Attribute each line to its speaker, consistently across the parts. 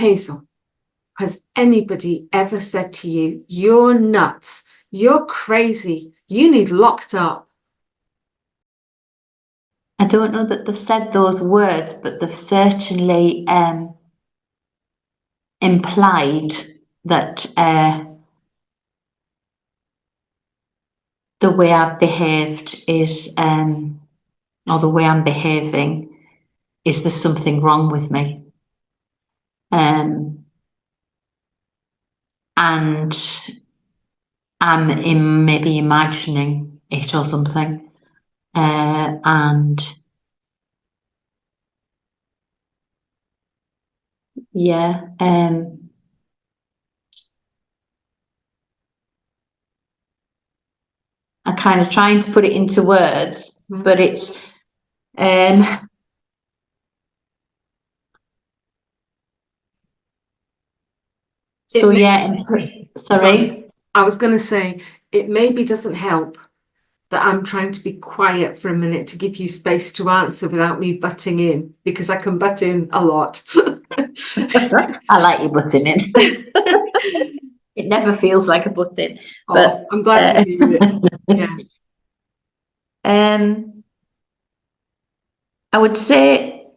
Speaker 1: Hazel, has anybody ever said to you, you're nuts, you're crazy, you need locked up?
Speaker 2: I don't know that they've said those words, but they've certainly implied that the way I've behaved is, or the way I'm behaving, is there's something wrong with me. And I'm maybe imagining it or something. And yeah, I'm kind of trying to put it into words, but it's so yeah, sorry.
Speaker 1: I was going to say, it maybe doesn't help that I'm trying to be quiet for a minute to give you space to answer without me butting in, because I can butt in a lot.
Speaker 2: I like you butting in. It never feels like a butt in. But
Speaker 1: I'm glad to hear it. Yeah.
Speaker 2: I would say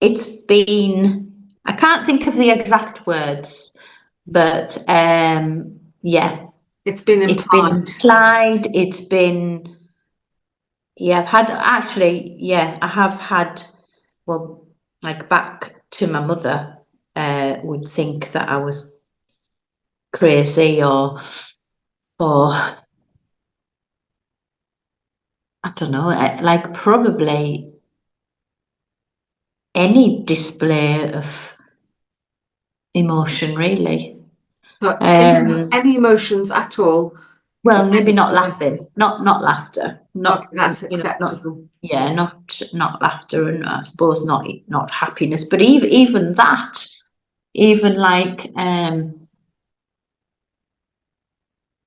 Speaker 2: it's been, I can't think of the exact words, but yeah.
Speaker 1: It's been implied.
Speaker 2: It's been, yeah, I have had, well, like back to my mother, would think that I was crazy or I don't know, like probably any display of emotion, really.
Speaker 1: So any emotions at all?
Speaker 2: Well, maybe not laughing, not laughter, not
Speaker 1: that's acceptable.
Speaker 2: Not laughter, and I suppose not happiness, but even that, even like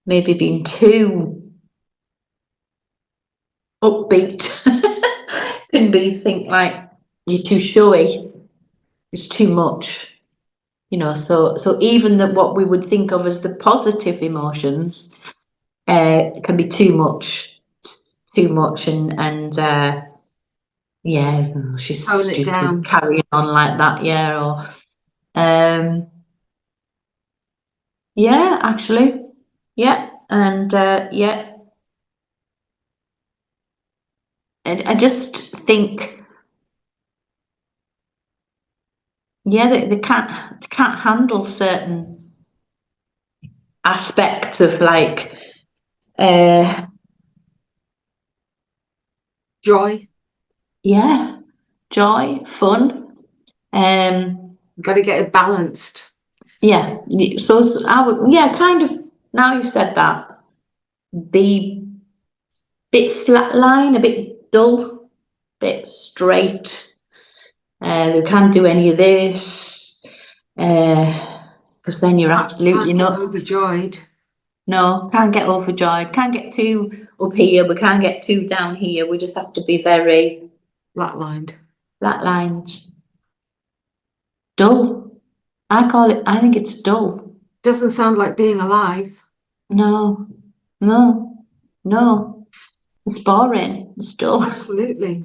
Speaker 2: maybe being too upbeat can be think like you're too showy, it's too much, so even that what we would think of as the positive emotions can be too much, and yeah, she's stupid carrying on like that, yeah, or yeah, actually, yeah, and yeah, and I just think, yeah, they can't handle certain aspects of like
Speaker 1: joy.
Speaker 2: Yeah, joy, fun.
Speaker 1: Got to get it balanced.
Speaker 2: Yeah, so I would, yeah, kind of. Now you've said that, the bit flatline, a bit dull, bit straight. They can't do any of this, because then you're absolutely nuts.
Speaker 1: Overjoyed.
Speaker 2: No, can't get overjoyed. Can't get too up here. We can't get too down here. We just have to be very
Speaker 1: flatlined.
Speaker 2: Dull. I think it's dull.
Speaker 1: Doesn't sound like being alive.
Speaker 2: No. It's boring. It's dull.
Speaker 1: Absolutely.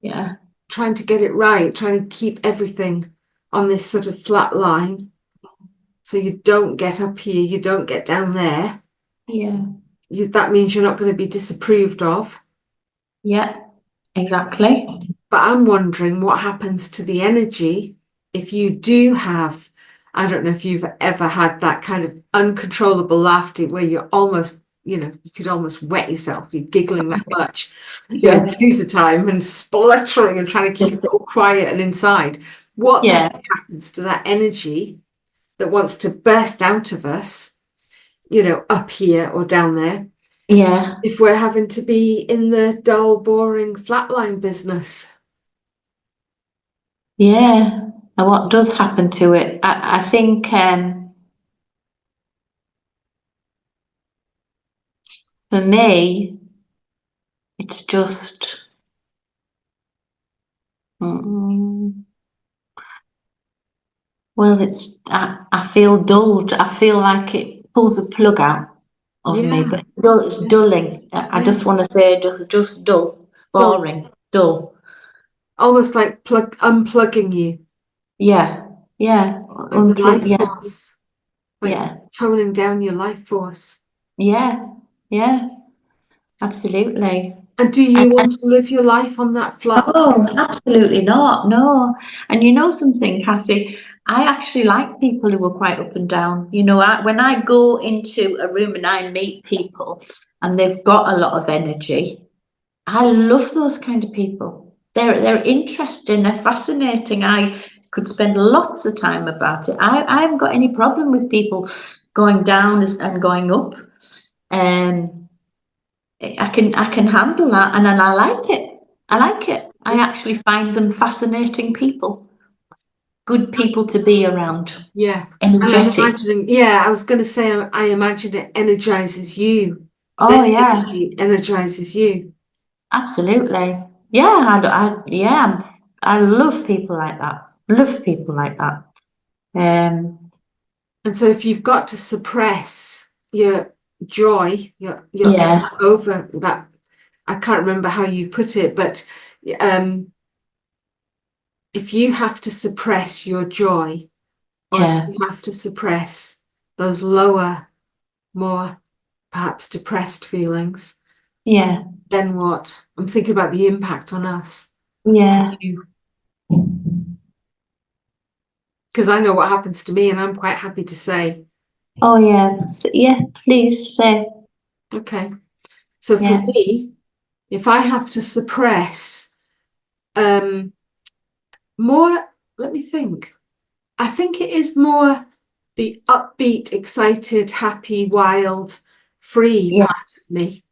Speaker 2: Yeah.
Speaker 1: Trying to get it right, trying to keep everything on this sort of flat line. So you don't get up here, you don't get down there.
Speaker 2: Yeah.
Speaker 1: That means you're not going to be disapproved of.
Speaker 2: Yeah, exactly.
Speaker 1: But I'm wondering what happens to the energy if you do have, I don't know if you've ever had that kind of uncontrollable laughter where you're almost, you could almost wet yourself. You're giggling that much.
Speaker 2: Yeah.
Speaker 1: Piece of time and spluttering and trying to keep it all quiet and inside. What happens to that energy that wants to burst out of us, up here or down there?
Speaker 2: Yeah.
Speaker 1: If we're having to be in the dull, boring flatline business.
Speaker 2: Yeah. And what does happen to it? I think for me, it's just Well, I feel dulled. I feel like it pulls the plug out of me,
Speaker 1: Yeah,
Speaker 2: but it's dulling. I
Speaker 1: yeah.
Speaker 2: just want to say just dull,
Speaker 1: So
Speaker 2: boring, dull.
Speaker 1: almost like unplugging you
Speaker 2: Yeah, yeah,
Speaker 1: of the
Speaker 2: unplug.
Speaker 1: life
Speaker 2: Yeah,
Speaker 1: force, like
Speaker 2: yeah,
Speaker 1: toning down your life force.
Speaker 2: yeah, yeah, absolutely.
Speaker 1: And do
Speaker 2: And
Speaker 1: you want to live your life on that flat?
Speaker 2: no, absolutely not. No. And you know something, Cassie, I actually like people who are quite up and down. You know, when I go into a room and I meet people and they've got a lot of energy, I love those kind of people. They're interesting, they're fascinating. I could spend lots of time about it. I haven't got any problem with people going down and going up. I can handle that, and then I like it. I
Speaker 1: Yeah,
Speaker 2: like it. I
Speaker 1: yeah,
Speaker 2: actually find them fascinating people, good people to be around,
Speaker 1: yeah. And I'm
Speaker 2: energetic.
Speaker 1: imagining, yeah, I was going to say, I imagine it energizes you. Their
Speaker 2: Oh yeah,
Speaker 1: energy energizes you.
Speaker 2: absolutely. Yeah, yeah, I love people like that. Love people like that. Um,
Speaker 1: And so if you've got to suppress your joy, your
Speaker 2: yeah,
Speaker 1: over that, I can't remember how you put it, but um, if you have to suppress your joy, or if
Speaker 2: yeah,
Speaker 1: you have to suppress those lower, more perhaps depressed feelings,
Speaker 2: yeah,
Speaker 1: then what? I'm thinking about the impact on us,
Speaker 2: yeah.
Speaker 1: because I know what happens to me, and I'm quite happy to say,
Speaker 2: Oh yeah, so, yeah. Please say
Speaker 1: okay. So for
Speaker 2: yeah,
Speaker 1: me, if I have to suppress um, more, let me think. I think it is more the upbeat, excited, happy, wild, free
Speaker 2: yeah,
Speaker 1: part of me.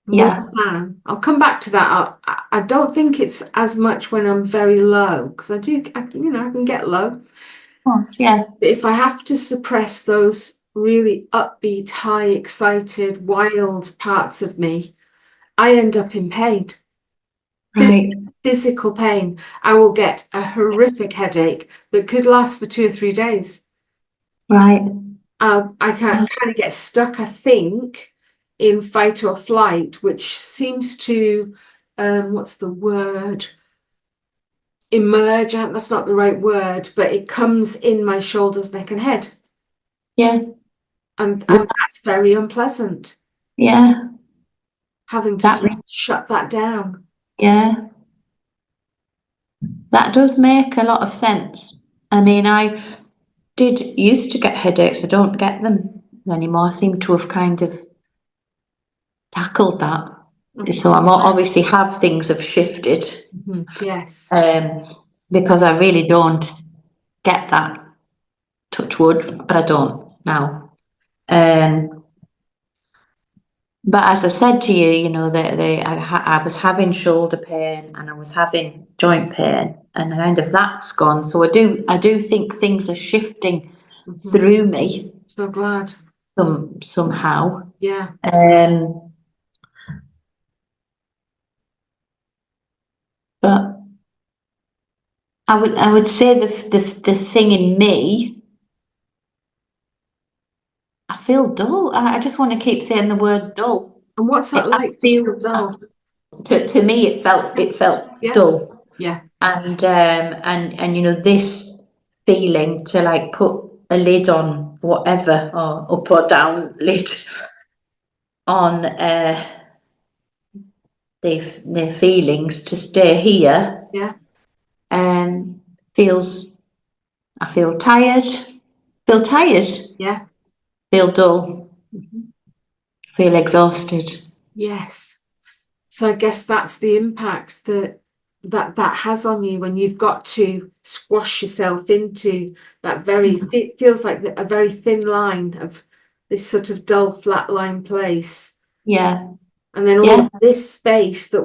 Speaker 1: More
Speaker 2: yeah.
Speaker 1: than I'll come back to that. I don't think it's as much when I'm very low because I can get low.
Speaker 2: Oh, yeah,
Speaker 1: But if I have to suppress those really upbeat, high, excited, wild parts of me, I end up in pain,
Speaker 2: right,
Speaker 1: physical pain. I will get a horrific headache that could last for 2 or 3 days.
Speaker 2: right.
Speaker 1: I can kind of get stuck, I think, in fight or flight, which seems to, what's the word? Emerge. That's not the right word, but it comes in my shoulders, neck, and head,
Speaker 2: Yeah,
Speaker 1: and that's very unpleasant.
Speaker 2: yeah.
Speaker 1: Having to
Speaker 2: That
Speaker 1: shut that down.
Speaker 2: yeah. That does make a lot of sense. I mean, I did used to get headaches. I don't get them anymore. I seem to have kind of tackled that.
Speaker 1: Mhm.
Speaker 2: So I'm obviously have things have shifted,
Speaker 1: Yes.
Speaker 2: um, because I really don't get that, touch wood, but I don't now. Um, but as I said to you, you know, I was having shoulder pain and I was having joint pain, and kind of that's gone. So I do think things are shifting
Speaker 1: Mhm.
Speaker 2: through me
Speaker 1: So glad.
Speaker 2: somehow.
Speaker 1: Yeah.
Speaker 2: Um, but I would say the thing in me, I feel dull. I just want to keep saying the word dull.
Speaker 1: And what's
Speaker 2: It,
Speaker 1: that
Speaker 2: I
Speaker 1: like to feel
Speaker 2: feel
Speaker 1: dull?
Speaker 2: to me it felt
Speaker 1: Yeah.
Speaker 2: dull,
Speaker 1: Yeah.
Speaker 2: and you know this feeling to like put a lid on whatever, or up or down lid on their feelings to stay here,
Speaker 1: Yeah.
Speaker 2: feels I feel tired,
Speaker 1: Yeah.
Speaker 2: feel dull,
Speaker 1: Mhm.
Speaker 2: feel exhausted.
Speaker 1: Yes. So I guess that's the impact that has on you when you've got to squash yourself into that it feels like a very thin line of this sort of dull flat line place.
Speaker 2: Yeah,
Speaker 1: And then all
Speaker 2: yeah,
Speaker 1: of this space that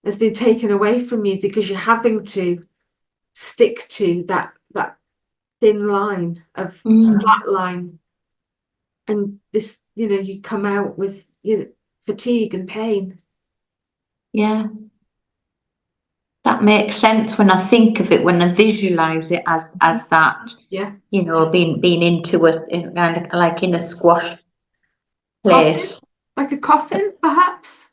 Speaker 1: has been taken away from you because you're having to stick to that thin line of
Speaker 2: mm,
Speaker 1: flat line. And this, you come out with, fatigue and pain.
Speaker 2: yeah. that makes sense when I think of it, when I visualize it as that,
Speaker 1: Yeah.
Speaker 2: you know, being into us in kind of like in a squash
Speaker 1: Coffin,
Speaker 2: place.
Speaker 1: like a coffin, perhaps?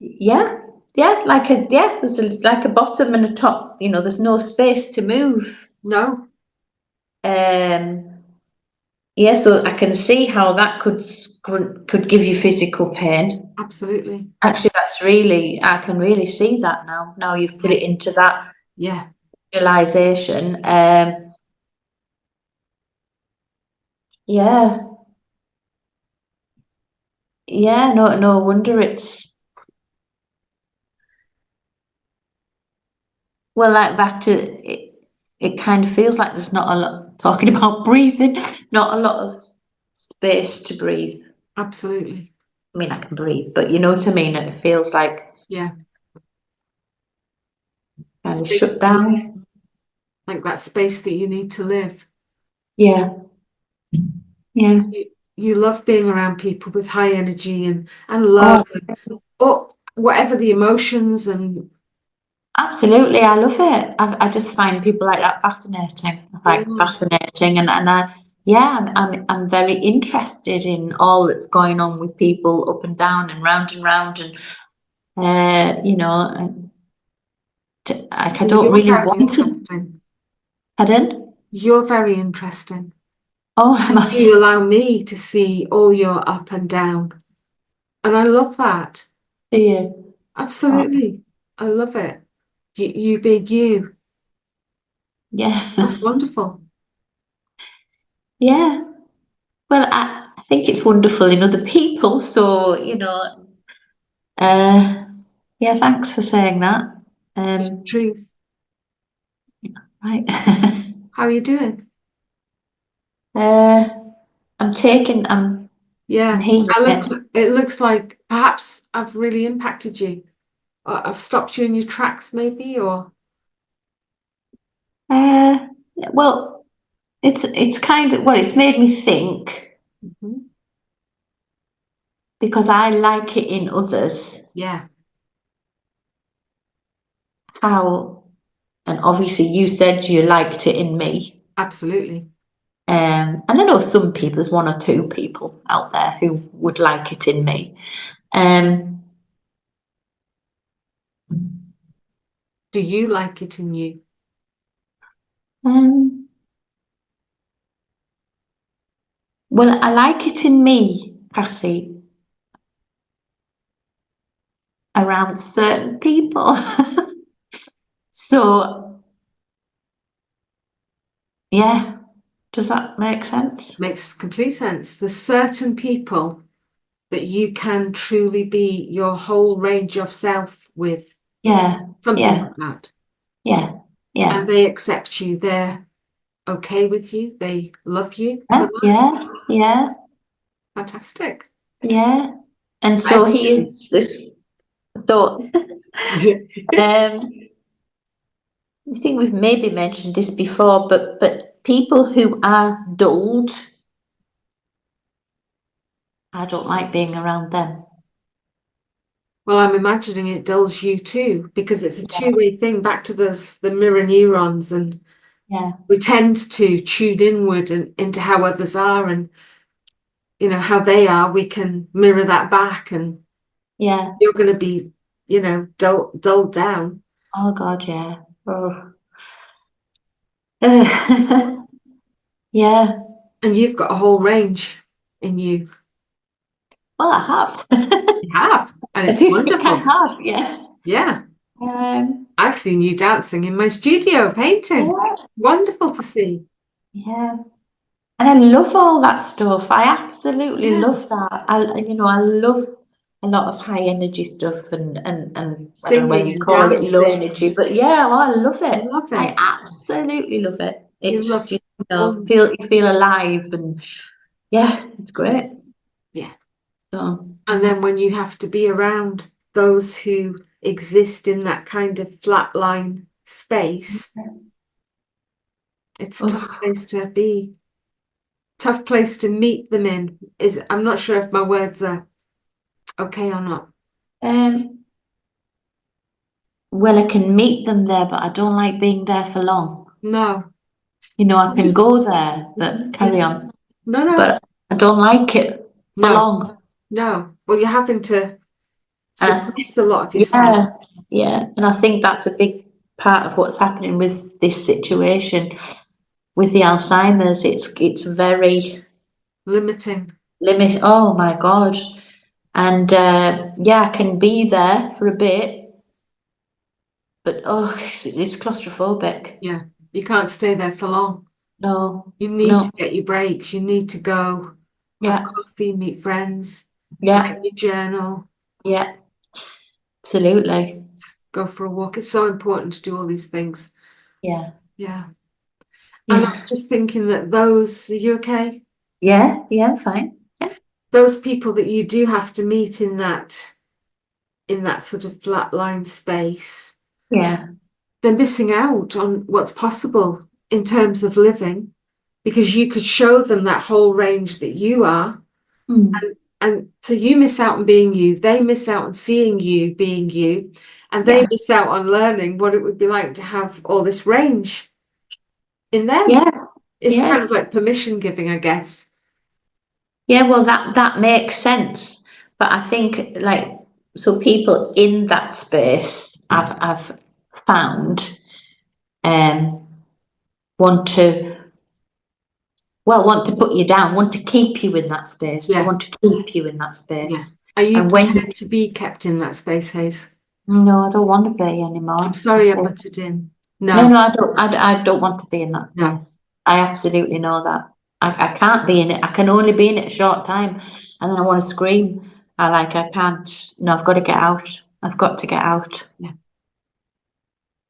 Speaker 2: Yeah, there's like a bottom and a top, you know, there's no space to move.
Speaker 1: No,
Speaker 2: Um, yeah, so I can see how that could give you physical pain.
Speaker 1: absolutely.
Speaker 2: Actually, I can really see that now. Now you've put
Speaker 1: Yeah.
Speaker 2: it into that
Speaker 1: Yeah.
Speaker 2: visualization. Yeah, yeah, no wonder it's, well, like back to it, it kind of feels like there's not a lot, talking about breathing, not a lot of space to breathe.
Speaker 1: Absolutely.
Speaker 2: I mean, I can breathe, but you know what I mean? It feels like
Speaker 1: Yeah.
Speaker 2: kind of
Speaker 1: Space
Speaker 2: shut
Speaker 1: to live,
Speaker 2: down.
Speaker 1: like that space that you need to live.
Speaker 2: Yeah, yeah.
Speaker 1: You love being around people with high energy and
Speaker 2: Oh,
Speaker 1: love, or whatever the emotions and
Speaker 2: absolutely. I love it. I just find people like that fascinating. I
Speaker 1: yeah,
Speaker 2: find fascinating, and yeah, I'm very interested in all that's going on with people up and down and round, and you know, like I don't
Speaker 1: you're
Speaker 2: really
Speaker 1: very
Speaker 2: want to.
Speaker 1: interesting.
Speaker 2: Pardon?
Speaker 1: You're very interesting.
Speaker 2: Oh, am
Speaker 1: And
Speaker 2: I?
Speaker 1: you allow me to see all your up and down. And I love that.
Speaker 2: Do you? Oh,
Speaker 1: Absolutely. I love it. You being you. That's
Speaker 2: yeah,
Speaker 1: wonderful.
Speaker 2: yeah. Well, I think it's wonderful in other people. So you know, uh, yeah. Thanks for saying that.
Speaker 1: It's the
Speaker 2: Um,
Speaker 1: truth.
Speaker 2: right.
Speaker 1: How are you doing?
Speaker 2: uh, I'm taking. I'm
Speaker 1: Yeah.
Speaker 2: healing
Speaker 1: I
Speaker 2: it.
Speaker 1: look, it looks like perhaps I've really impacted you. I've stopped you in your tracks, maybe, or
Speaker 2: Well, it's kind of, well, it's made me think
Speaker 1: Mhm.
Speaker 2: because I like it in others.
Speaker 1: Yeah,
Speaker 2: How, and obviously you said you liked it in me.
Speaker 1: absolutely.
Speaker 2: And I know some people, there's one or two people out there who would like it in me. Um,
Speaker 1: Do you like it in you?
Speaker 2: um, well, I like it in me, Kathy, around certain people. So, yeah, does that make sense?
Speaker 1: Makes complete sense. There's certain people that you can truly be your whole range of self with,
Speaker 2: Yeah,
Speaker 1: something
Speaker 2: yeah,
Speaker 1: like that.
Speaker 2: yeah, yeah.
Speaker 1: And they accept you. They're okay with you. They love you for
Speaker 2: Yeah,
Speaker 1: that.
Speaker 2: yeah, yeah,
Speaker 1: Fantastic.
Speaker 2: yeah. And so he
Speaker 1: Everything.
Speaker 2: is this thought. I think we've maybe mentioned this before, but people who are dulled, I don't like being around them.
Speaker 1: Well, I'm imagining it dulls you too, because it's a two-way thing back to the mirror neurons, and
Speaker 2: Yeah,
Speaker 1: we tend to tune inward and into how others are, and how they are. We can mirror that back, and
Speaker 2: yeah.
Speaker 1: you're going to be, dulled down,
Speaker 2: Oh God, yeah. Oh. Yeah.
Speaker 1: and you've got a whole range in you.
Speaker 2: Well, I have.
Speaker 1: You have, and
Speaker 2: I
Speaker 1: it's
Speaker 2: do think I
Speaker 1: wonderful.
Speaker 2: have. Yeah.
Speaker 1: Yeah,
Speaker 2: Um.
Speaker 1: I've seen you dancing in my studio, painting.
Speaker 2: Yeah.
Speaker 1: Wonderful to see.
Speaker 2: Yeah. And I love all that stuff. I absolutely
Speaker 1: Yeah,
Speaker 2: love that. I love a lot of high energy stuff and I don't know whether
Speaker 1: singing
Speaker 2: you
Speaker 1: and
Speaker 2: call it low
Speaker 1: dancing.
Speaker 2: energy, but yeah, well, I love it.
Speaker 1: Love
Speaker 2: I
Speaker 1: it.
Speaker 2: absolutely love it.
Speaker 1: You
Speaker 2: It's
Speaker 1: love
Speaker 2: just,
Speaker 1: all.
Speaker 2: you feel alive and yeah, it's great.
Speaker 1: Yeah.
Speaker 2: So
Speaker 1: And then when you have to be around those who exist in that kind of flatline space, it's a tough
Speaker 2: oh,
Speaker 1: place to be. Tough place to meet them in. I'm not sure if my words are okay or not.
Speaker 2: um well, I can meet them there, but I don't like being there for long.
Speaker 1: No.
Speaker 2: You know, I can
Speaker 1: Just-
Speaker 2: go there, but carry
Speaker 1: yeah.
Speaker 2: on.
Speaker 1: No, no,
Speaker 2: But I don't like it for
Speaker 1: no,
Speaker 2: long.
Speaker 1: no. Well, you're having to
Speaker 2: And
Speaker 1: suppress a lot of yourself.
Speaker 2: yeah, yeah. And I think that's a big part of what's happening with this situation with the Alzheimer's. It's very
Speaker 1: Limiting.
Speaker 2: limit. Oh my God. And yeah, I can be there for a bit, but oh, it's claustrophobic.
Speaker 1: Yeah. You can't stay there for long.
Speaker 2: No,
Speaker 1: You need
Speaker 2: no.
Speaker 1: to get your breaks. You need to go have
Speaker 2: Yeah,
Speaker 1: coffee, meet friends,
Speaker 2: yeah,
Speaker 1: write your journal,
Speaker 2: yeah. Absolutely.
Speaker 1: go for a walk. It's so important to do all these things.
Speaker 2: Yeah,
Speaker 1: Yeah. And I was
Speaker 2: yeah,
Speaker 1: just thinking that those, are you okay?
Speaker 2: yeah, yeah. I'm fine. Yeah,
Speaker 1: Those people that you do have to meet in that sort of flatline space,
Speaker 2: yeah,
Speaker 1: they're missing out on what's possible in terms of living because you could show them that whole range that you are.
Speaker 2: mm,
Speaker 1: And so you miss out on being you, they miss out on seeing you being you, and they
Speaker 2: yeah,
Speaker 1: miss out on learning what it would be like to have all this range in them.
Speaker 2: yeah,
Speaker 1: It's kind
Speaker 2: yeah.
Speaker 1: of like permission giving, I guess.
Speaker 2: Yeah, well, that makes sense. But I think like so people in that space I've found um want to want to put you down, want to keep you in that space. They
Speaker 1: Yeah,
Speaker 2: want to keep you in that
Speaker 1: yeah.
Speaker 2: space.
Speaker 1: Are you
Speaker 2: And when
Speaker 1: prepared to be kept in that space, Hayes?
Speaker 2: no, I don't want to be
Speaker 1: I'm
Speaker 2: anymore. I
Speaker 1: sorry I
Speaker 2: say
Speaker 1: put it in.
Speaker 2: no,
Speaker 1: No,
Speaker 2: no, I don't want to be in that
Speaker 1: no.
Speaker 2: space. I absolutely know that. I can't be in it. I can only be in it a short time and then I want to scream. I can't. No, I've got to get out. I've got to get out.
Speaker 1: Yeah.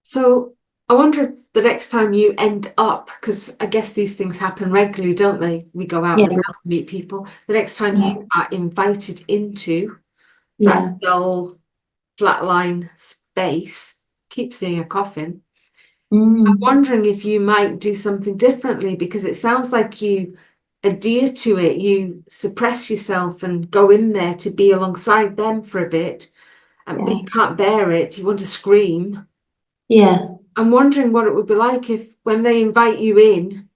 Speaker 1: So I wonder if the next time you end up, because I guess these things happen regularly, don't they? We go out
Speaker 2: Yeah,
Speaker 1: and meet people. The next time
Speaker 2: yeah,
Speaker 1: you are invited into that
Speaker 2: yeah.
Speaker 1: dull flatline space, keep seeing a coffin. I'm
Speaker 2: Mm,
Speaker 1: wondering if you might do something differently because it sounds like you adhere to it, you suppress yourself and go in there to be alongside them for a bit, and but
Speaker 2: yeah,
Speaker 1: you can't bear it, you want to scream.
Speaker 2: yeah.
Speaker 1: I'm wondering what it would be like if when they invite you in,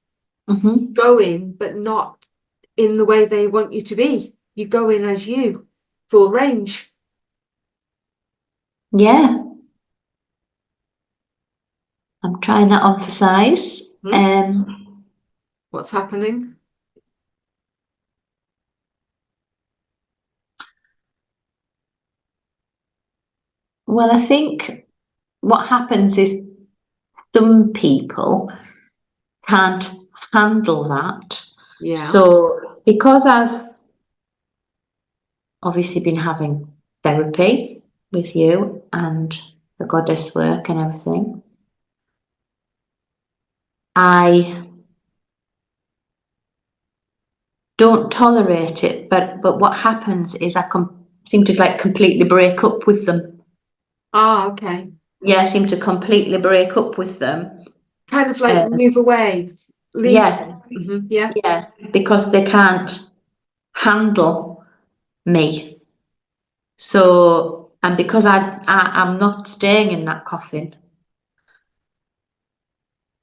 Speaker 2: Hmm.
Speaker 1: go in, but not in the way they want you to be. You go in as you, full range.
Speaker 2: Yeah, I'm trying that on for size.
Speaker 1: Hmm? What's happening?
Speaker 2: Well, I think what happens is some people can't handle that.
Speaker 1: Yeah.
Speaker 2: So because I've obviously been having therapy with you and the goddess work and everything, I don't tolerate it. But what happens is seem to like completely break up with them.
Speaker 1: Ah, okay.
Speaker 2: Yeah, I seem to completely break up with them.
Speaker 1: Kind of like
Speaker 2: Uh,
Speaker 1: move away, leave.
Speaker 2: yeah,
Speaker 1: Yeah.
Speaker 2: yeah, because they can't handle me. So, and because I'm not staying in that coffin,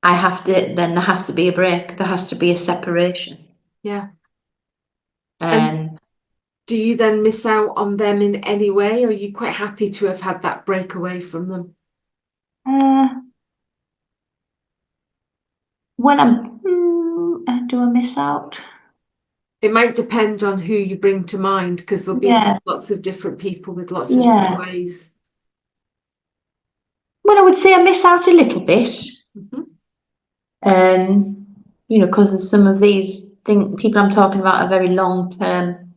Speaker 2: then there has to be a break. There has to be a separation.
Speaker 1: Yeah. And
Speaker 2: Um,
Speaker 1: do you then miss out on them in any way? Or are you quite happy to have had that break away from them?
Speaker 2: uh, when do I miss out?
Speaker 1: It might depend on who you bring to mind because there'll be
Speaker 2: Yeah,
Speaker 1: lots of different people with lots of different
Speaker 2: yeah.
Speaker 1: ways.
Speaker 2: Well, I would say I miss out a little bit.
Speaker 1: Mhm.
Speaker 2: Um, because of some of these people I'm talking about are very long-term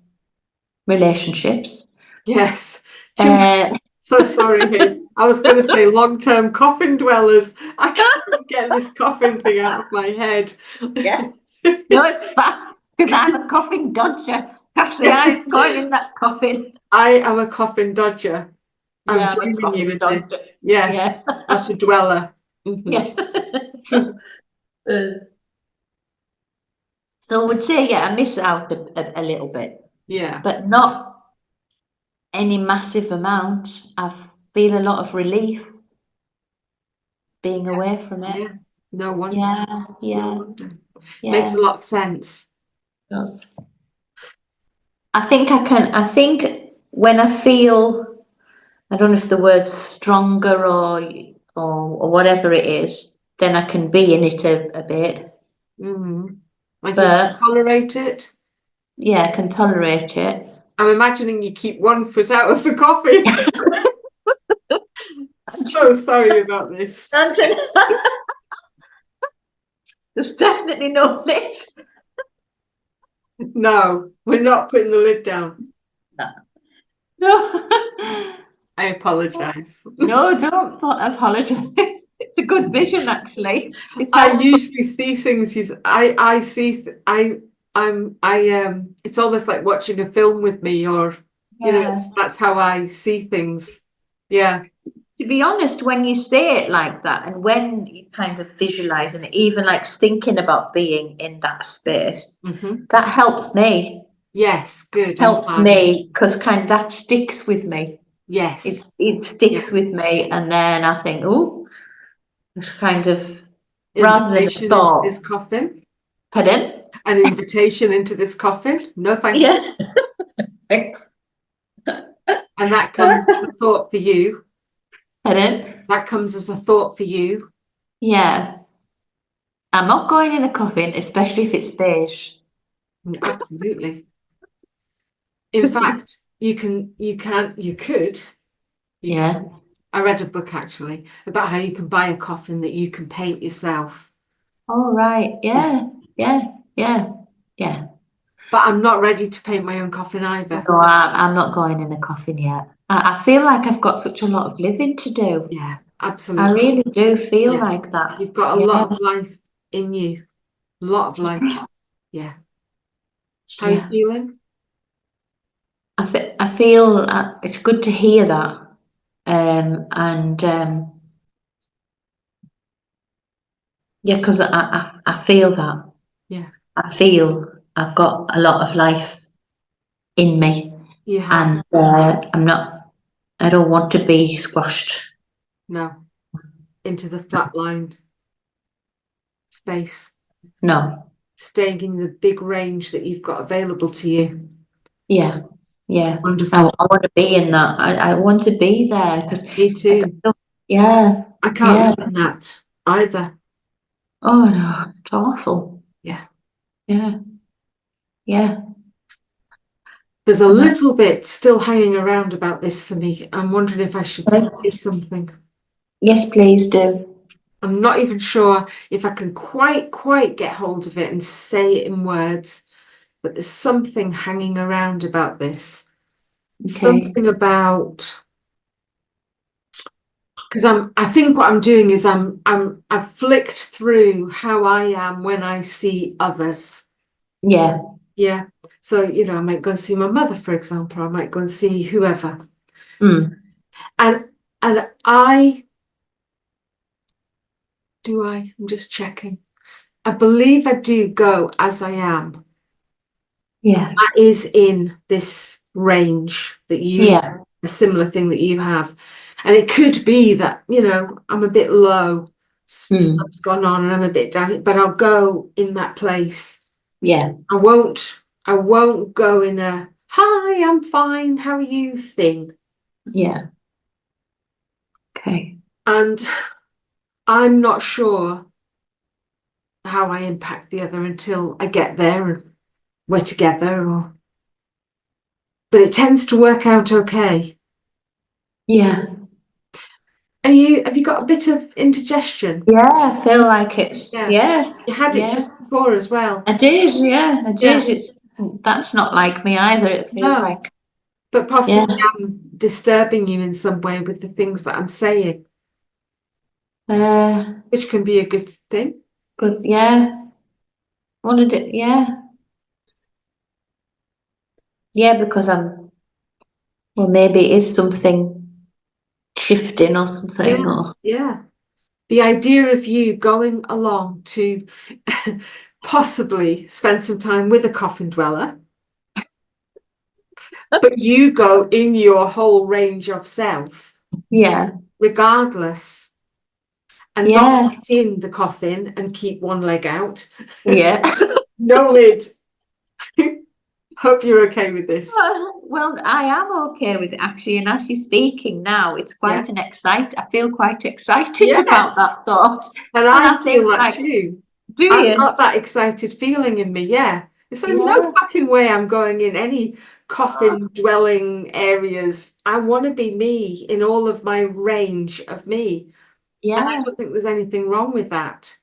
Speaker 2: relationships.
Speaker 1: Yes. Do you know,
Speaker 2: Uh,
Speaker 1: so sorry, Hayes. I was going to say long-term coffin dwellers. I can't get this coffin thing out of my head.
Speaker 2: yeah, no, it's fine because I'm a coffin dodger. Actually,
Speaker 1: Yes,
Speaker 2: I'm going in that coffin.
Speaker 1: I am a coffin dodger. I'm
Speaker 2: Yeah, I'm a
Speaker 1: joining you
Speaker 2: coffin
Speaker 1: in
Speaker 2: dodger.
Speaker 1: this. Yes,
Speaker 2: Yeah,
Speaker 1: not a dweller. Mhm.
Speaker 2: yeah. Uh, so I would say, yeah, I miss out a little bit,
Speaker 1: Yeah.
Speaker 2: but not any massive amount. I feel a lot of relief. being away from it.
Speaker 1: Yeah, no wonder.
Speaker 2: Yeah,
Speaker 1: No
Speaker 2: yeah,
Speaker 1: wonder.
Speaker 2: yeah.
Speaker 1: Makes a lot of sense.
Speaker 2: It does. I think when I feel, I don't know if the word's stronger or whatever it is, then I can be in it a bit.
Speaker 1: Like you can
Speaker 2: But
Speaker 1: tolerate it.
Speaker 2: yeah, I can tolerate it.
Speaker 1: I'm imagining you keep one foot out of the coffee. So sorry about this.
Speaker 2: There's definitely no lid.
Speaker 1: No, we're not putting the lid down.
Speaker 2: No.
Speaker 1: I apologize.
Speaker 2: No, don't apologise. It's a good vision, actually. It's
Speaker 1: I
Speaker 2: helpful.
Speaker 1: usually see things. I see. It's almost like watching a film with me, or
Speaker 2: Yeah.
Speaker 1: that's how I see things. Yeah.
Speaker 2: To be honest, when you say it like that, and when you kind of visualising it, even like thinking about being in that space, that helps me.
Speaker 1: Yes. Good. I'm
Speaker 2: Helps
Speaker 1: glad.
Speaker 2: me because kind of that sticks with me.
Speaker 1: Yes.
Speaker 2: It sticks with me, and then I think, oh, it's kind of rather than a
Speaker 1: Invitation into this
Speaker 2: thought.
Speaker 1: coffin.
Speaker 2: Pardon?
Speaker 1: An invitation into this coffin. No, thank you.
Speaker 2: Yeah.
Speaker 1: And that comes as a thought for you.
Speaker 2: Pardon?
Speaker 1: That comes as a thought for you.
Speaker 2: Yeah. I'm not going in a coffin, especially if it's beige.
Speaker 1: Absolutely. In fact, you could.
Speaker 2: Yeah.
Speaker 1: I read a book actually about how you can buy a coffin that you can paint yourself.
Speaker 2: All right. Yeah. Yeah. Yeah. Yeah.
Speaker 1: But I'm not ready to paint my own coffin either.
Speaker 2: No, I'm not going in a coffin yet. I feel like I've got such a lot of living to do.
Speaker 1: Yeah,
Speaker 2: I
Speaker 1: absolutely.
Speaker 2: really do feel
Speaker 1: Yeah.
Speaker 2: like that.
Speaker 1: You've got a
Speaker 2: Yeah.
Speaker 1: lot of life in you. A lot of life. Yeah. How are you
Speaker 2: Yeah.
Speaker 1: feeling?
Speaker 2: I feel it's good to hear that. And yeah, because I feel that.
Speaker 1: Yeah,
Speaker 2: I feel I've got a lot of life in me,
Speaker 1: you have.
Speaker 2: and I don't want to be squashed.
Speaker 1: No, into the flatline space.
Speaker 2: No.
Speaker 1: Staying in the big range that you've got available to you.
Speaker 2: Yeah. Yeah.
Speaker 1: Wonderful.
Speaker 2: I want to be in that. I want to be there because
Speaker 1: Me too.
Speaker 2: yeah.
Speaker 1: I can't
Speaker 2: Yeah.
Speaker 1: live in that either.
Speaker 2: Oh no, it's awful.
Speaker 1: Yeah.
Speaker 2: Yeah. Yeah.
Speaker 1: There's a
Speaker 2: And
Speaker 1: little bit still hanging around about this for me. I'm wondering if I should say something.
Speaker 2: yes, please do.
Speaker 1: I'm not even sure if I can quite get hold of it and say it in words, but there's something hanging around about this.
Speaker 2: Okay.
Speaker 1: Something about because I think what I'm doing is I've flicked through how I am when I see others.
Speaker 2: Yeah.
Speaker 1: Yeah. So, I might go and see my mother, for example, I might go and see whoever.
Speaker 2: Mm.
Speaker 1: And I do I'm just checking. I believe I do go as I am.
Speaker 2: Yeah.
Speaker 1: That is in this range that
Speaker 2: Yeah.
Speaker 1: a similar thing that you have. And it could be that, I'm a bit low,
Speaker 2: Mm.
Speaker 1: stuff's gone on and I'm a bit down, but I'll go in that place.
Speaker 2: Yeah.
Speaker 1: I won't go in a hi, I'm fine, how are you thing.
Speaker 2: Yeah. Okay.
Speaker 1: And I'm not sure how I impact the other until I get there and we're together but it tends to work out okay.
Speaker 2: Yeah.
Speaker 1: Have you got a bit of indigestion?
Speaker 2: Yeah. I feel like it's
Speaker 1: Yeah.
Speaker 2: yeah.
Speaker 1: You had it
Speaker 2: Yeah.
Speaker 1: just before as well.
Speaker 2: I did. Yeah. I
Speaker 1: Yeah.
Speaker 2: did. That's not like me either. It feels
Speaker 1: No,
Speaker 2: like
Speaker 1: but
Speaker 2: yeah.
Speaker 1: possibly I'm disturbing you in some way with the things that I'm saying,
Speaker 2: Uh.
Speaker 1: which can be a good thing.
Speaker 2: Good. Yeah. Wanted it. Yeah. Yeah. Because well, maybe it is something shifting or something.
Speaker 1: Yeah,
Speaker 2: Or
Speaker 1: yeah. The idea of you going along to possibly spend some time with a coffin dweller, but you go in your whole range of self,
Speaker 2: yeah.
Speaker 1: regardless. and not get in the coffin and keep one leg out.
Speaker 2: Yeah.
Speaker 1: No lid. Hope you're okay with this.
Speaker 2: Well, I am okay with it actually, and as you're speaking now, it's quite I feel quite excited
Speaker 1: Yeah.
Speaker 2: about that thought.
Speaker 1: And
Speaker 2: And
Speaker 1: I
Speaker 2: I
Speaker 1: feel
Speaker 2: think,
Speaker 1: that
Speaker 2: like,
Speaker 1: too.
Speaker 2: do
Speaker 1: I've
Speaker 2: you?
Speaker 1: got that excited feeling in me, yeah. It's like no
Speaker 2: Yeah.
Speaker 1: fucking way I'm going in any coffin dwelling areas. I want to be me in all of my range of me. And I
Speaker 2: Yeah.
Speaker 1: don't think there's anything wrong with that.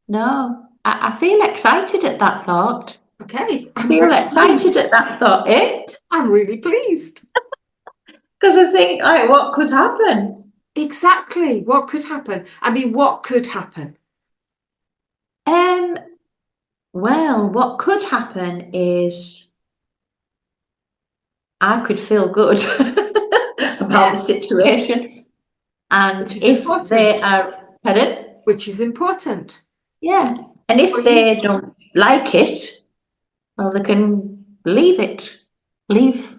Speaker 2: No. I feel excited at that thought.
Speaker 1: Okay,
Speaker 2: I feel excited at that thought,
Speaker 1: I'm really pleased.
Speaker 2: because I think, like, what could happen?
Speaker 1: Exactly. What could happen? I mean, what could happen?
Speaker 2: Um, well, what could happen is I could feel good about the
Speaker 1: Yeah,
Speaker 2: situation. And
Speaker 1: which is
Speaker 2: if
Speaker 1: important.
Speaker 2: they are, pardon?
Speaker 1: Which is important
Speaker 2: Yeah. And
Speaker 1: for
Speaker 2: if
Speaker 1: you.
Speaker 2: they don't like it, well, they can leave it, leave,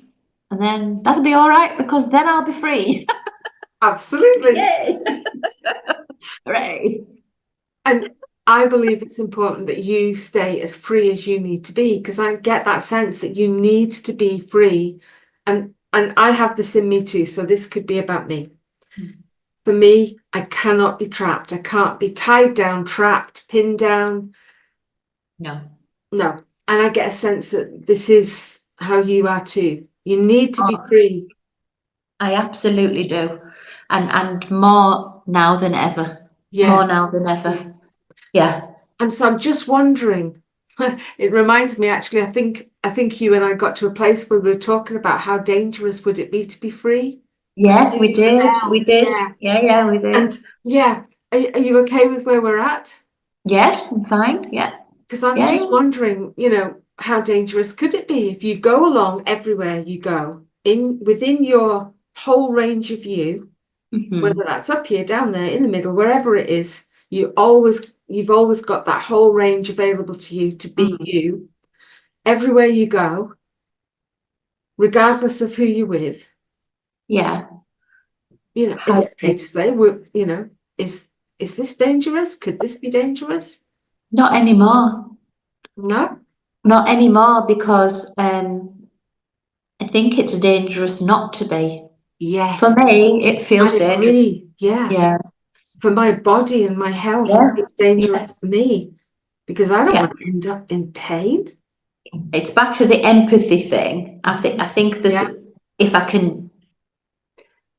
Speaker 2: and then that'll be all right because then I'll be free.
Speaker 1: Absolutely.
Speaker 2: Yay! Hooray!
Speaker 1: And I believe it's important that you stay as free as you need to be, because I get that sense that you need to be free. And I have this in me too, so this could be about me. For me, I cannot be trapped. I can't be tied down, trapped, pinned down.
Speaker 2: No,
Speaker 1: No. And I get a sense that this is how you are too. You need to be
Speaker 2: oh,
Speaker 1: free.
Speaker 2: I absolutely do, and more now than ever.
Speaker 1: Yeah.
Speaker 2: More now than ever. Yeah.
Speaker 1: And so I'm just wondering, it reminds me actually, I think you and I got to a place where we were talking about how dangerous would it be to be free? Like
Speaker 2: Yes, we
Speaker 1: free for
Speaker 2: did.
Speaker 1: now.
Speaker 2: We did.
Speaker 1: Yeah.
Speaker 2: Yeah, we did.
Speaker 1: And yeah, are you okay with where we're at?
Speaker 2: Yes, I'm fine. Yeah.
Speaker 1: Because I'm
Speaker 2: Yeah,
Speaker 1: just wondering, how dangerous could it be if you go along everywhere you go in within your whole range of view,
Speaker 2: yeah.
Speaker 1: whether that's up here, down there, in the middle, wherever it is, you've always got that whole range available to you to be you everywhere you go, regardless of who you're with.
Speaker 2: Yeah.
Speaker 1: Is it okay to say is this dangerous? Could this be dangerous?
Speaker 2: Not anymore.
Speaker 1: No?
Speaker 2: Not anymore because I think it's dangerous not to be. For
Speaker 1: Yes,
Speaker 2: me, it
Speaker 1: I
Speaker 2: feels dangerous.
Speaker 1: agree. Yeah.
Speaker 2: Yeah,
Speaker 1: For my body and my health,
Speaker 2: yeah,
Speaker 1: it's
Speaker 2: yeah,
Speaker 1: dangerous for me because I don't
Speaker 2: yeah.
Speaker 1: want to end up in pain.
Speaker 2: It's back to the empathy thing. I think that
Speaker 1: Yeah,
Speaker 2: if I can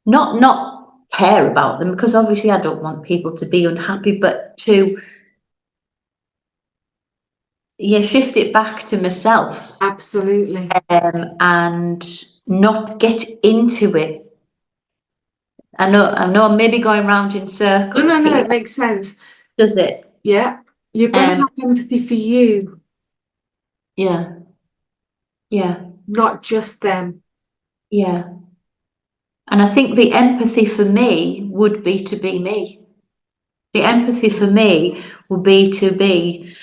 Speaker 2: not care about them, because obviously I don't want people to be unhappy, but to shift it back to myself,
Speaker 1: absolutely.
Speaker 2: and not get into it. I know I'm maybe going round in
Speaker 1: No,
Speaker 2: circles
Speaker 1: no, no,
Speaker 2: here.
Speaker 1: it makes sense.
Speaker 2: Does it?
Speaker 1: Yeah. You're going to
Speaker 2: Um,
Speaker 1: have empathy for you,
Speaker 2: yeah, yeah,
Speaker 1: not just them.
Speaker 2: yeah. And I think the empathy for me would be to be me. The empathy for me would be to be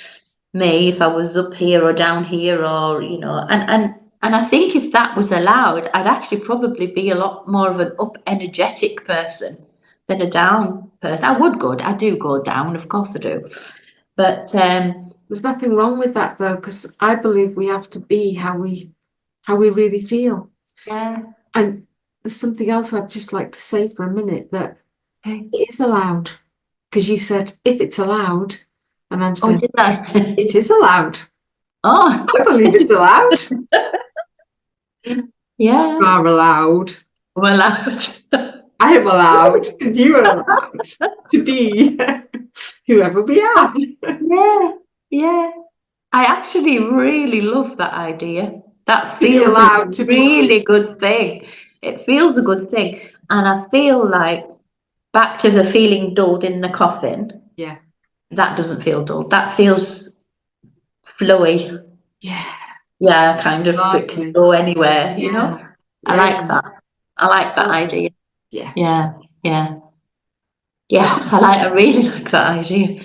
Speaker 2: me if I was up here or down here, or and I think if that was allowed, I'd actually probably be a lot more of an up energetic person than a down person. I do go down, of course I do. But
Speaker 1: There's nothing wrong with that though, because I believe we have to be how we really feel.
Speaker 2: yeah,
Speaker 1: And there's something else I'd just like to say for a minute that
Speaker 2: okay.
Speaker 1: it is allowed. Because you said if it's allowed, and I'm
Speaker 2: Oh,
Speaker 1: saying
Speaker 2: did I?
Speaker 1: it is allowed.
Speaker 2: Oh,
Speaker 1: I believe it's allowed.
Speaker 2: yeah.
Speaker 1: You are allowed.
Speaker 2: Well,
Speaker 1: I am allowed. And you are allowed to be whoever we are.
Speaker 2: yeah, yeah. I actually really love that idea. That
Speaker 1: To be
Speaker 2: feels a
Speaker 1: allowed to be
Speaker 2: really
Speaker 1: free.
Speaker 2: good thing. It feels a good thing. And I feel like back to the feeling dulled in the coffin,
Speaker 1: Yeah.
Speaker 2: that doesn't feel dull. That feels flowy.
Speaker 1: Yeah.
Speaker 2: Yeah, kind of it can
Speaker 1: Lovely.
Speaker 2: go anywhere, you
Speaker 1: Yeah.
Speaker 2: know? I
Speaker 1: Yeah.
Speaker 2: like
Speaker 1: Yeah.
Speaker 2: that. I like that
Speaker 1: Lovely.
Speaker 2: idea.
Speaker 1: Yeah.
Speaker 2: Yeah, yeah. Yeah, I really like that idea.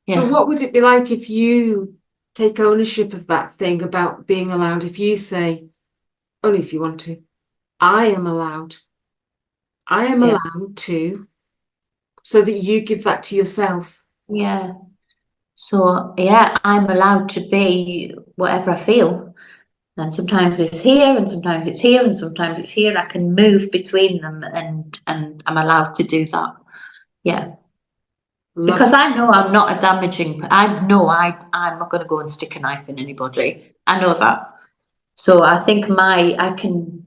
Speaker 1: So
Speaker 2: Yeah,
Speaker 1: what would it be like if you take ownership of that thing about being allowed? If you say, only if you want to, I am allowed. I am
Speaker 2: yeah,
Speaker 1: allowed to so that you give that to yourself.
Speaker 2: Yeah. So yeah, I'm allowed to be whatever I feel. And sometimes it's here and sometimes it's here and sometimes it's here. I can move between them and I'm allowed to do that. Yeah.
Speaker 1: Love
Speaker 2: Because
Speaker 1: it.
Speaker 2: I know I'm not a damaging, I'm not going to go and stick a knife in anybody. I know that. So I think I can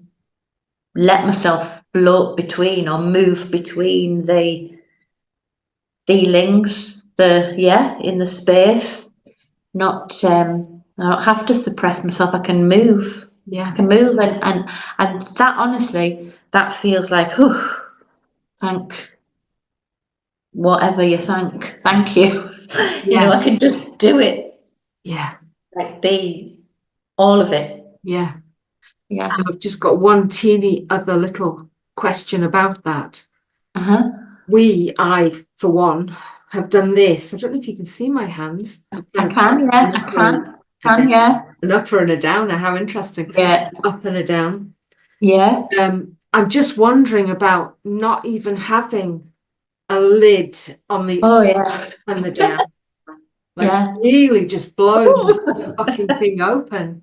Speaker 2: let myself float between or move between the feelings, in the space. Not, I don't have to suppress myself. I can move.
Speaker 1: Yeah.
Speaker 2: I can move and that honestly, that feels like, thank whatever you thank you. You know,
Speaker 1: Yeah.
Speaker 2: I can just do it,
Speaker 1: Yeah.
Speaker 2: like be all of it.
Speaker 1: Yeah.
Speaker 2: Yeah.
Speaker 1: And I've just got one teeny other little question about that.
Speaker 2: Uh-huh.
Speaker 1: I, for one, have done this. I don't know if you can see my hands. I've
Speaker 2: I
Speaker 1: kind of
Speaker 2: can, yeah,
Speaker 1: an
Speaker 2: I
Speaker 1: upper and a
Speaker 2: can,
Speaker 1: down,
Speaker 2: yeah.
Speaker 1: an upper and a downer. How interesting.
Speaker 2: Yeah.
Speaker 1: Up and a down.
Speaker 2: Yeah.
Speaker 1: I'm just wondering about not even having a lid on the
Speaker 2: Oh
Speaker 1: up
Speaker 2: yeah.
Speaker 1: and the down. Like
Speaker 2: Yeah.
Speaker 1: really just blowing the fucking thing open.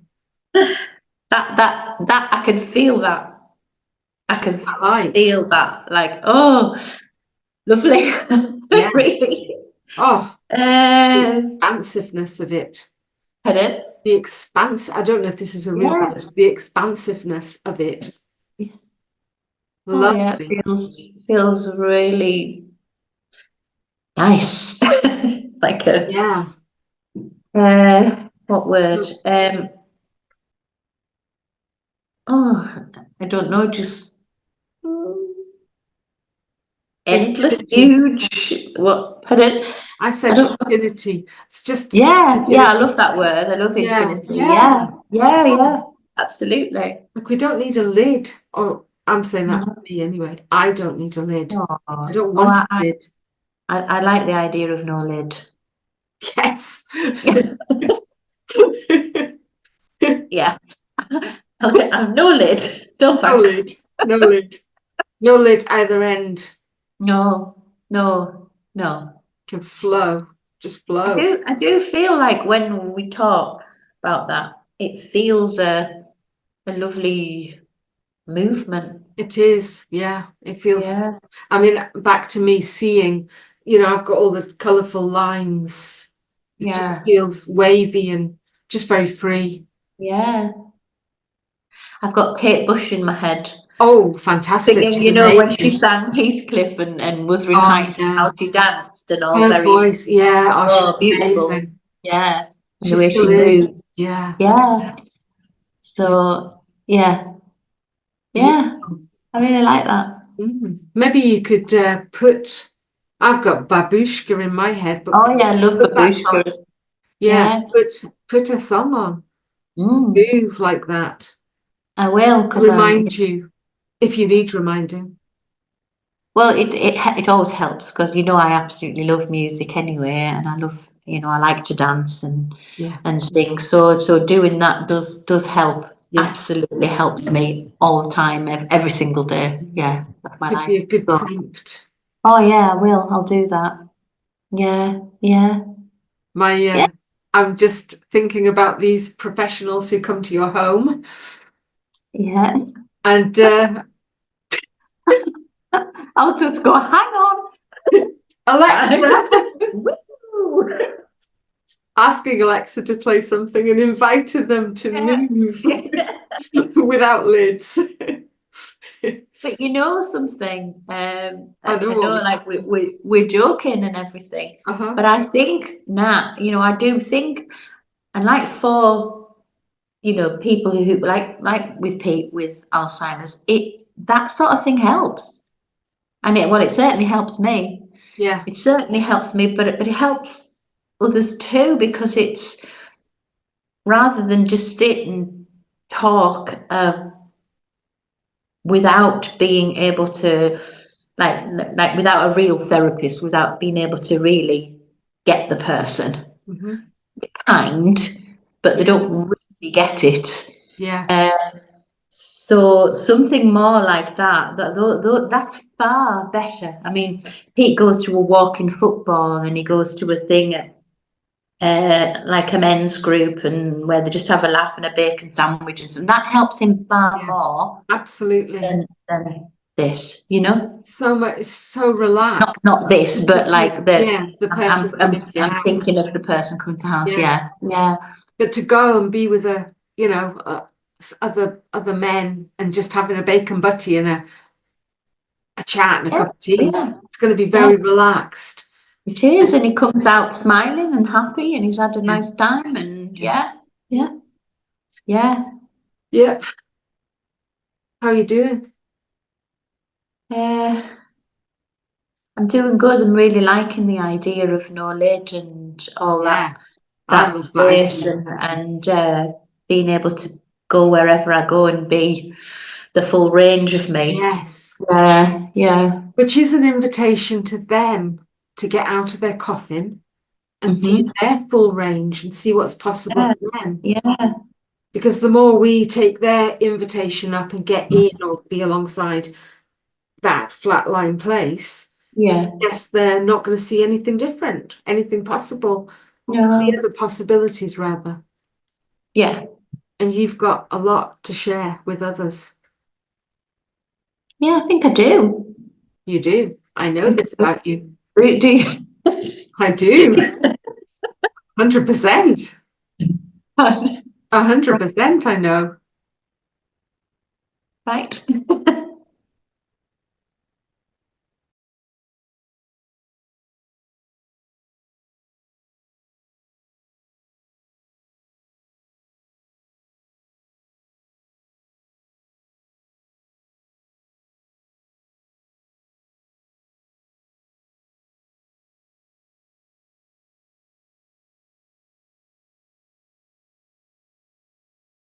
Speaker 2: That I can feel that. I can
Speaker 1: I like.
Speaker 2: feel that. Like, oh, lovely.
Speaker 1: Yeah.
Speaker 2: Really.
Speaker 1: Oh, the
Speaker 2: Uh,
Speaker 1: expansiveness of it.
Speaker 2: Pardon?
Speaker 1: The expanse. I don't know if this is a real word.
Speaker 2: Yes.
Speaker 1: The expansiveness of it.
Speaker 2: Oh yeah,
Speaker 1: Lovely.
Speaker 2: feels really nice. Like a
Speaker 1: Yeah.
Speaker 2: what word?
Speaker 1: So
Speaker 2: Oh, I don't know, just endless,
Speaker 1: infinity.
Speaker 2: huge. What? Pardon?
Speaker 1: I
Speaker 2: I
Speaker 1: said
Speaker 2: don't.
Speaker 1: infinity. It's just
Speaker 2: Yeah, yeah, I
Speaker 1: infinity.
Speaker 2: love that word. I love
Speaker 1: Yeah.
Speaker 2: infinity.
Speaker 1: Yeah.
Speaker 2: Yeah, yeah,
Speaker 1: Oh,
Speaker 2: yeah, absolutely.
Speaker 1: like we don't need a lid. Or I'm saying that for
Speaker 2: No.
Speaker 1: me anyway. I don't need a lid.
Speaker 2: Oh,
Speaker 1: I don't
Speaker 2: oh,
Speaker 1: want a lid.
Speaker 2: I like the idea of no lid.
Speaker 1: Yes.
Speaker 2: Yeah. Okay, I'm no lid. No
Speaker 1: No
Speaker 2: thanks.
Speaker 1: lid. No lid. No lid either end.
Speaker 2: No, no, no.
Speaker 1: Can flow. Just flow.
Speaker 2: I do feel like when we talk about that, it feels a lovely movement.
Speaker 1: It is, yeah. It feels,
Speaker 2: Yeah,
Speaker 1: I mean, back to me seeing, I've got all the colourful lines. It just
Speaker 2: yeah,
Speaker 1: feels wavy and just very free.
Speaker 2: yeah. I've got Kate Bush in my head.
Speaker 1: Oh, fantastic.
Speaker 2: Singing,
Speaker 1: She's
Speaker 2: you know, when she
Speaker 1: amazing.
Speaker 2: sang Heathcliff and Wuthering
Speaker 1: Oh,
Speaker 2: Heights and
Speaker 1: yeah.
Speaker 2: how she danced and all
Speaker 1: Her
Speaker 2: very,
Speaker 1: voice, yeah. Oh, she's
Speaker 2: oh, beautiful.
Speaker 1: amazing.
Speaker 2: Yeah. And
Speaker 1: She
Speaker 2: the way
Speaker 1: still
Speaker 2: she
Speaker 1: is.
Speaker 2: moves.
Speaker 1: Yeah.
Speaker 2: Yeah.
Speaker 1: Yeah.
Speaker 2: So, yeah, yeah.
Speaker 1: Beautiful.
Speaker 2: I really like that.
Speaker 1: Maybe you could I've got Babushka in my head, but
Speaker 2: Oh, yeah, I love
Speaker 1: put that song.
Speaker 2: babushkas.
Speaker 1: Yeah,
Speaker 2: Yeah.
Speaker 1: put a song on.
Speaker 2: Mm,
Speaker 1: Move like that.
Speaker 2: I will, because
Speaker 1: Remind you if you need reminding.
Speaker 2: well, it always helps because you know I absolutely love music anyway, and I love, you know, I like to dance
Speaker 1: Yeah,
Speaker 2: and sing. So doing that does help.
Speaker 1: yeah.
Speaker 2: Absolutely helps me all the time, every single day. Yeah, of my
Speaker 1: Could
Speaker 2: life.
Speaker 1: be a good
Speaker 2: So,
Speaker 1: prompt.
Speaker 2: oh yeah, I will. I'll do that. Yeah, yeah,
Speaker 1: My
Speaker 2: yeah,
Speaker 1: I'm just thinking about these professionals who come to your home
Speaker 2: yeah.
Speaker 1: and
Speaker 2: I'll just go. Hang on.
Speaker 1: Alexa,
Speaker 2: Woo!
Speaker 1: asking Alexa to play something and inviting them to
Speaker 2: Yeah.
Speaker 1: move without lids.
Speaker 2: But you know something,
Speaker 1: I know
Speaker 2: I
Speaker 1: what
Speaker 2: know
Speaker 1: we
Speaker 2: like we're joking and everything,
Speaker 1: uh-huh.
Speaker 2: but I think now, you know, I do think, and like for, you know, people who like with Pete with Alzheimer's, that sort of thing helps. And it certainly helps me.
Speaker 1: Yeah.
Speaker 2: It certainly helps me, but it helps others too, because it's rather than just sit and talk without being able to like without a real therapist, without being able to really get the person
Speaker 1: Hmm.
Speaker 2: kind, but they
Speaker 1: Yeah.
Speaker 2: don't really get it.
Speaker 1: Yeah.
Speaker 2: Uh, So something more like that's far better. I mean, Pete goes to a walk in football and he goes to a thing at like a men's group and where they just have a laugh and a bacon sandwiches, and that helps him far more
Speaker 1: Absolutely.
Speaker 2: than this, you know.
Speaker 1: So much, so relaxed.
Speaker 2: Not this, but like
Speaker 1: the person coming to your
Speaker 2: I'm
Speaker 1: house.
Speaker 2: thinking of the person coming to the house.
Speaker 1: Yeah.
Speaker 2: Yeah.
Speaker 1: But to go and be with other men and just having a bacon butty and a chat and a cup of tea,
Speaker 2: Yeah.
Speaker 1: it's going to be very relaxed.
Speaker 2: It is, and he comes out smiling and happy, and he's had a nice time, and yeah.
Speaker 1: Yep. How are you doing?
Speaker 2: I'm doing good. I'm really liking the idea of no lid and all
Speaker 1: Yeah, I
Speaker 2: that
Speaker 1: love that
Speaker 2: space,
Speaker 1: idea.
Speaker 2: and being able to go wherever I go and be the full range of me.
Speaker 1: Yes.
Speaker 2: Yeah.
Speaker 1: Which is an invitation to them to get out of their coffin and be their full range and see what's possible for them.
Speaker 2: Yeah.
Speaker 1: Because the more we take their invitation up and get in or be alongside that flatline place,
Speaker 2: Yeah.
Speaker 1: yes, they're not going to see anything different, anything possible,
Speaker 2: No.
Speaker 1: the other possibilities rather.
Speaker 2: Yeah.
Speaker 1: And you've got a lot to share with others.
Speaker 2: Yeah, I think I do.
Speaker 1: You do. I know this about you.
Speaker 2: Do you?
Speaker 1: I do. 100%. 100% I know.
Speaker 2: Right.